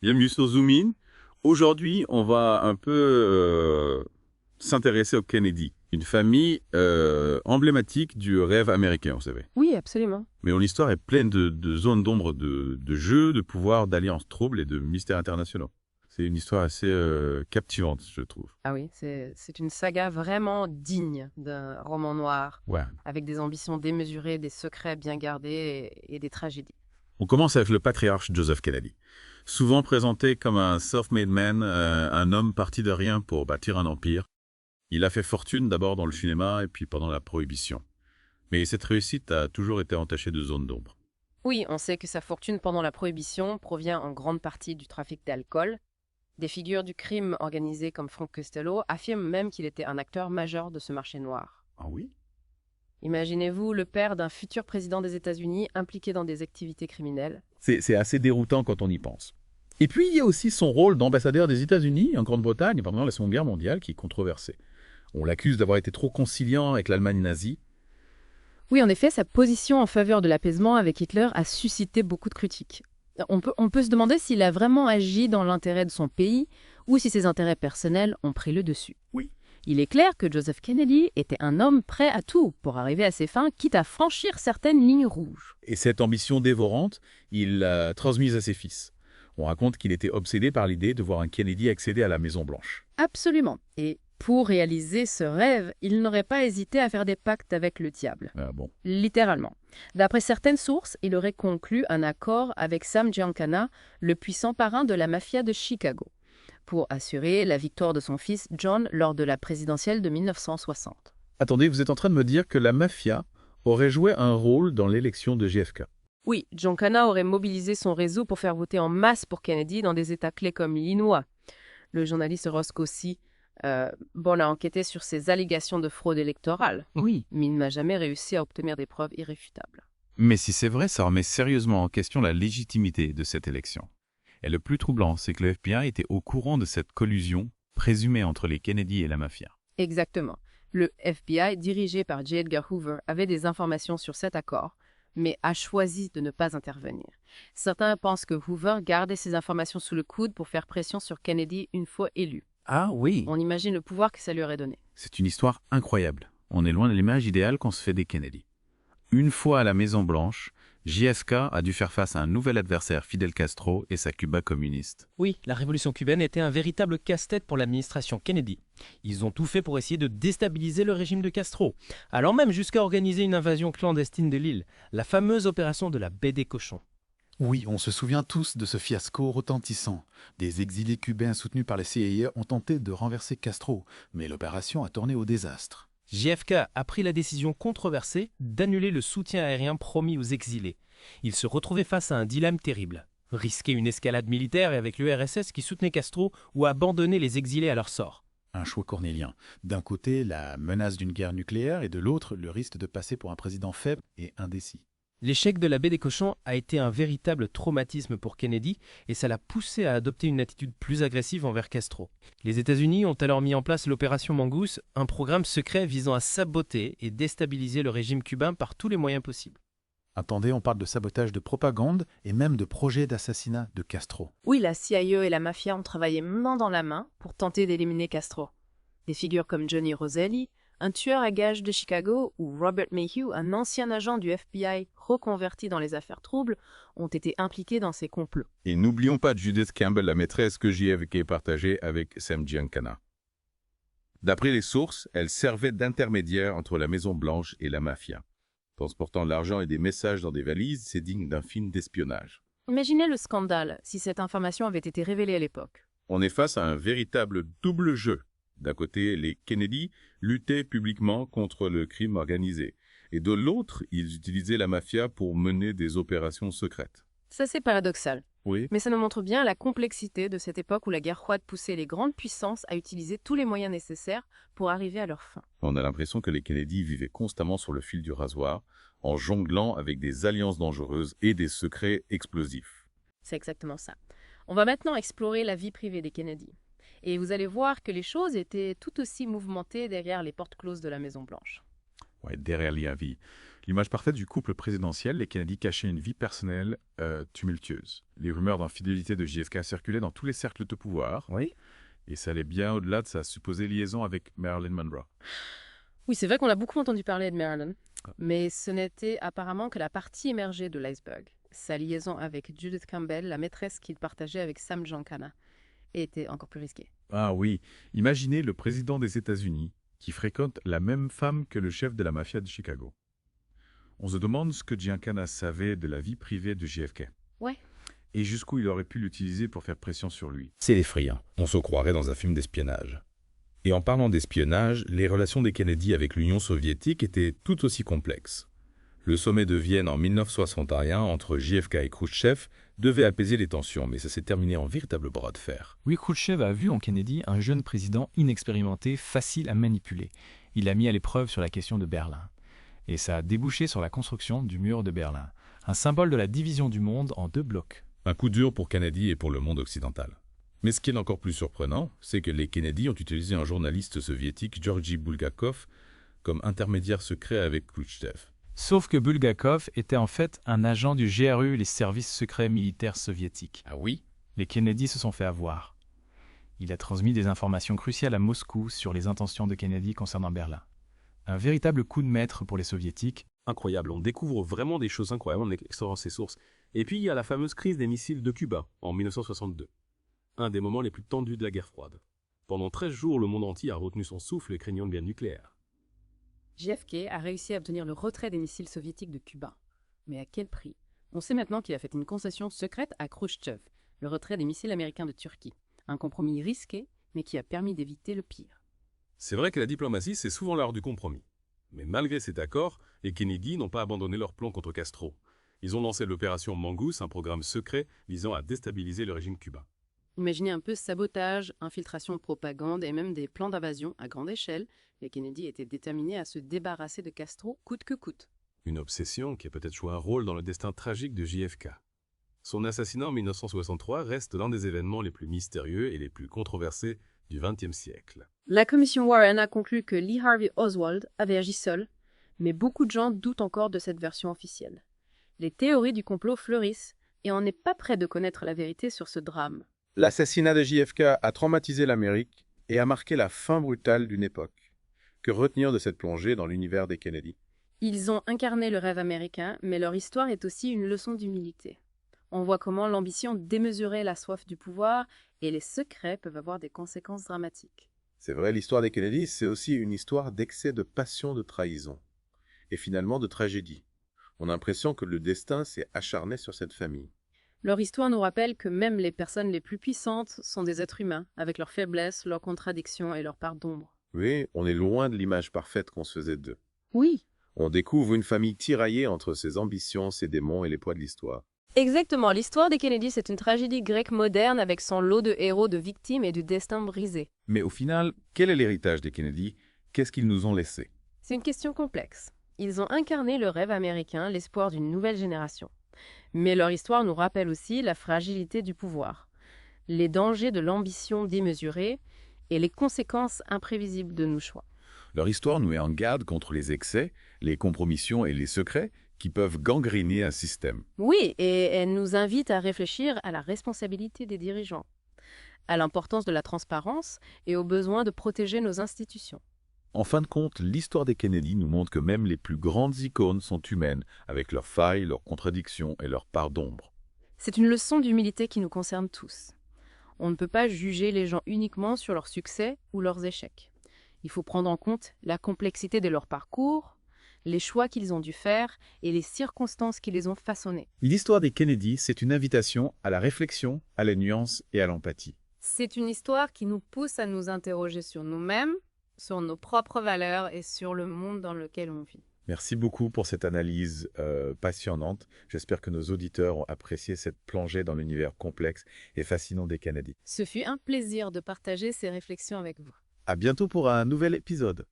Bienvenue sur Zoom In. Aujourd'hui, on va un peu s'intéresser aux Kennedy, une famille emblématique du rêve américain, vous savez. Oui, absolument. Mais l'histoire est pleine de zones d'ombre, de jeux, de pouvoirs, d'alliances troubles et de mystères internationaux. C'est une histoire assez captivante, je trouve. Ah oui, c'est une saga vraiment digne d'un roman noir, Ouais. avec des ambitions démesurées, des secrets bien gardés et des tragédies. On commence avec le patriarche Joseph Kennedy. Souvent présenté comme un self-made man, un homme parti de rien pour bâtir un empire. Il a fait fortune d'abord dans le cinéma et puis pendant la Prohibition. Mais cette réussite a toujours été entachée de zones d'ombre. Oui, on sait que sa fortune pendant la Prohibition provient en grande partie du trafic d'alcool. Des figures du crime organisé comme Frank Costello affirment même qu'il était un acteur majeur de ce marché noir. Ah oui? Imaginez-vous le père d'un futur président des États-Unis impliqué dans des activités criminelles. C'est assez déroutant quand on y pense. Et puis il y a aussi son rôle d'ambassadeur des États-Unis en Grande-Bretagne pendant la Seconde Guerre mondiale qui est controversé. On l'accuse d'avoir été trop conciliant avec l'Allemagne nazie. Oui, en effet, sa position en faveur de l'apaisement avec Hitler a suscité beaucoup de critiques. On peut se demander s'il a vraiment agi dans l'intérêt de son pays ou si ses intérêts personnels ont pris le dessus. Oui. Il est clair que Joseph Kennedy était un homme prêt à tout pour arriver à ses fins, quitte à franchir certaines lignes rouges. Et cette ambition dévorante, il l'a transmise à ses fils. On raconte qu'il était obsédé par l'idée de voir un Kennedy accéder à la Maison-Blanche. Absolument. Et pour réaliser ce rêve, il n'aurait pas hésité à faire des pactes avec le diable. Ah bon. Littéralement. D'après certaines sources, il aurait conclu un accord avec Sam Giancana, le puissant parrain de la mafia de Chicago, pour assurer la victoire de son fils John lors de la présidentielle de 1960. Attendez, vous êtes en train de me dire que la mafia aurait joué un rôle dans l'élection de JFK. Oui, Giancana aurait mobilisé son réseau pour faire voter en masse pour Kennedy dans des États clés comme l'Illinois. Le journaliste Roscoe a enquêté sur ces allégations de fraude électorale, Oui. mais il n'a jamais réussi à obtenir des preuves irréfutables. Mais si c'est vrai, ça remet sérieusement en question la légitimité de cette élection. Et le plus troublant, c'est que le FBI était au courant de cette collusion présumée entre les Kennedy et la mafia. Exactement. Le FBI, dirigé par J. Edgar Hoover, avait des informations sur cet accord, mais a choisi de ne pas intervenir. Certains pensent que Hoover gardait ces informations sous le coude pour faire pression sur Kennedy une fois élu. Ah oui. On imagine le pouvoir que ça lui aurait donné. C'est une histoire incroyable. On est loin de l'image idéale qu'on se fait des Kennedy. Une fois à la Maison-Blanche, JFK a dû faire face à un nouvel adversaire, Fidel Castro et sa Cuba communiste. Oui, la révolution cubaine était un véritable casse-tête pour l'administration Kennedy. Ils ont tout fait pour essayer de déstabiliser le régime de Castro, allant même jusqu'à organiser une invasion clandestine de l'île, la fameuse opération de la baie des cochons. Oui, on se souvient tous de ce fiasco retentissant. Des exilés cubains soutenus par les CIA ont tenté de renverser Castro, mais l'opération a tourné au désastre. JFK a pris la décision controversée d'annuler le soutien aérien promis aux exilés. Il se retrouvait face à un dilemme terrible. Risquer une escalade militaire avec l'URSS qui soutenait Castro ou abandonner les exilés à leur sort. Un choix cornélien. D'un côté, la menace d'une guerre nucléaire et de l'autre, le risque de passer pour un président faible et indécis. L'échec de la baie des cochons a été un véritable traumatisme pour Kennedy et ça l'a poussé à adopter une attitude plus agressive envers Castro. Les États-Unis ont alors mis en place l'opération Mongoose, un programme secret visant à saboter et déstabiliser le régime cubain par tous les moyens possibles. Attendez, on parle de sabotage de propagande et même de projet d'assassinat de Castro. Oui, la CIA et la mafia ont travaillé main dans la main pour tenter d'éliminer Castro. Des figures comme Johnny Roselli, un tueur à gages de Chicago, ou Robert Mayhew, un ancien agent du FBI reconverti dans les affaires troubles, ont été impliqués dans ces complots. Et n'oublions pas Judith Campbell, la maîtresse que JFK partageait avec Sam Giancana. D'après les sources, elle servait d'intermédiaire entre la Maison-Blanche et la mafia. Transportant l'argent et des messages dans des valises, c'est digne d'un film d'espionnage. Imaginez le scandale si cette information avait été révélée à l'époque. On est face à un véritable double jeu. D'un côté, les Kennedy luttaient publiquement contre le crime organisé. Et de l'autre, ils utilisaient la mafia pour mener des opérations secrètes. Ça, c'est paradoxal. Oui. Mais ça nous montre bien la complexité de cette époque où la guerre froide poussait les grandes puissances à utiliser tous les moyens nécessaires pour arriver à leur fin. On a l'impression que les Kennedy vivaient constamment sur le fil du rasoir, en jonglant avec des alliances dangereuses et des secrets explosifs. C'est exactement ça. On va maintenant explorer la vie privée des Kennedy. Et vous allez voir que les choses étaient tout aussi mouvementées derrière les portes closes de la Maison-Blanche. Ouais, derrière la vie. L'image parfaite du couple présidentiel, les Kennedy cachaient une vie personnelle tumultueuse. Les rumeurs d'infidélité de JFK circulaient dans tous les cercles de pouvoir. Oui. Et ça allait bien au-delà de sa supposée liaison avec Marilyn Monroe. Oui, c'est vrai qu'on a beaucoup entendu parler de Marilyn, mais ce n'était apparemment que la partie émergée de l'iceberg. Sa liaison avec Judith Campbell, la maîtresse qu'il partageait avec Sam Giancana, était encore plus risquée. Ah oui, imaginez le président des États-Unis qui fréquente la même femme que le chef de la mafia de Chicago. On se demande ce que Giancana savait de la vie privée de JFK. Ouais. Et jusqu'où il aurait pu l'utiliser pour faire pression sur lui. C'est effrayant. On se croirait dans un film d'espionnage. Et en parlant d'espionnage, les relations des Kennedy avec l'Union soviétique étaient tout aussi complexes. Le sommet de Vienne en 1961 entre JFK et Khrouchtchev devait apaiser les tensions, mais ça s'est terminé en véritable bras de fer. Oui, Khrouchtchev a vu en Kennedy un jeune président inexpérimenté, facile à manipuler. Il l'a mis à l'épreuve sur la question de Berlin. Et ça a débouché sur la construction du mur de Berlin, un symbole de la division du monde en 2 blocs. Un coup dur pour Kennedy et pour le monde occidental. Mais ce qui est encore plus surprenant, c'est que les Kennedy ont utilisé un journaliste soviétique, Georgi Bulgakov, comme intermédiaire secret avec Khrouchtchev. Sauf que Bulgakov était en fait un agent du GRU, les services secrets militaires soviétiques. Ah oui? Les Kennedy se sont fait avoir. Il a transmis des informations cruciales à Moscou sur les intentions de Kennedy concernant Berlin. Un véritable coup de maître pour les soviétiques. Incroyable, on découvre vraiment des choses incroyables en explorant ces sources. Et puis il y a la fameuse crise des missiles de Cuba, en 1962. Un des moments les plus tendus de la guerre froide. Pendant 13 jours, le monde entier a retenu son souffle craignant une guerre nucléaire. JFK a réussi à obtenir le retrait des missiles soviétiques de Cuba. Mais à quel prix? On sait maintenant qu'il a fait une concession secrète à Khrouchtchev, le retrait des missiles américains de Turquie. Un compromis risqué, mais qui a permis d'éviter le pire. C'est vrai que la diplomatie, c'est souvent l'art du compromis. Mais malgré cet accord, les Kennedy n'ont pas abandonné leur plan contre Castro. Ils ont lancé l'opération Mongoose, un programme secret visant à déstabiliser le régime cubain. Imaginez un peu sabotage, infiltration, propagande et même des plans d'invasion à grande échelle. Les Kennedy étaient déterminés à se débarrasser de Castro coûte que coûte. Une obsession qui a peut-être joué un rôle dans le destin tragique de JFK. Son assassinat en 1963 reste l'un des événements les plus mystérieux et les plus controversés du XXe siècle. La commission Warren a conclu que Lee Harvey Oswald avait agi seul, mais beaucoup de gens doutent encore de cette version officielle. Les théories du complot fleurissent et on n'est pas prêt de connaître la vérité sur ce drame. L'assassinat de JFK a traumatisé l'Amérique et a marqué la fin brutale d'une époque. Que retenir de cette plongée dans l'univers des Kennedy? Ils ont incarné le rêve américain, mais leur histoire est aussi une leçon d'humilité. On voit comment l'ambition démesurait la soif du pouvoir et les secrets peuvent avoir des conséquences dramatiques. C'est vrai, l'histoire des Kennedy, c'est aussi une histoire d'excès de passion, de trahison. Et finalement de tragédie. On a l'impression que le destin s'est acharné sur cette famille. Leur histoire nous rappelle que même les personnes les plus puissantes sont des êtres humains, avec leurs faiblesses, leurs contradictions et leurs parts d'ombre. Oui, on est loin de l'image parfaite qu'on se faisait d'eux. Oui. On découvre une famille tiraillée entre ses ambitions, ses démons et les poids de l'histoire. Exactement, l'histoire des Kennedy, c'est une tragédie grecque moderne avec son lot de héros, de victimes et du destin brisé. Mais au final, quel est l'héritage des Kennedy? Qu'est-ce qu'ils nous ont laissé? C'est une question complexe. Ils ont incarné le rêve américain, l'espoir d'une nouvelle génération. Mais leur histoire nous rappelle aussi la fragilité du pouvoir, les dangers de l'ambition démesurée et les conséquences imprévisibles de nos choix. Leur histoire nous met en garde contre les excès, les compromissions et les secrets qui peuvent gangriner un système. Oui, et elle nous invite à réfléchir à la responsabilité des dirigeants, à l'importance de la transparence et au besoin de protéger nos institutions. En fin de compte, l'histoire des Kennedy nous montre que même les plus grandes icônes sont humaines, avec leurs failles, leurs contradictions et leurs parts d'ombre. C'est une leçon d'humilité qui nous concerne tous. On ne peut pas juger les gens uniquement sur leurs succès ou leurs échecs. Il faut prendre en compte la complexité de leur parcours, les choix qu'ils ont dû faire et les circonstances qui les ont façonnés. L'histoire des Kennedy, c'est une invitation à la réflexion, à la nuance et à l'empathie. C'est une histoire qui nous pousse à nous interroger sur nous-mêmes, sur nos propres valeurs et sur le monde dans lequel on vit. Merci beaucoup pour cette analyse passionnante. J'espère que nos auditeurs ont apprécié cette plongée dans l'univers complexe et fascinant des Kennedy. Ce fut un plaisir de partager ces réflexions avec vous. À bientôt pour un nouvel épisode.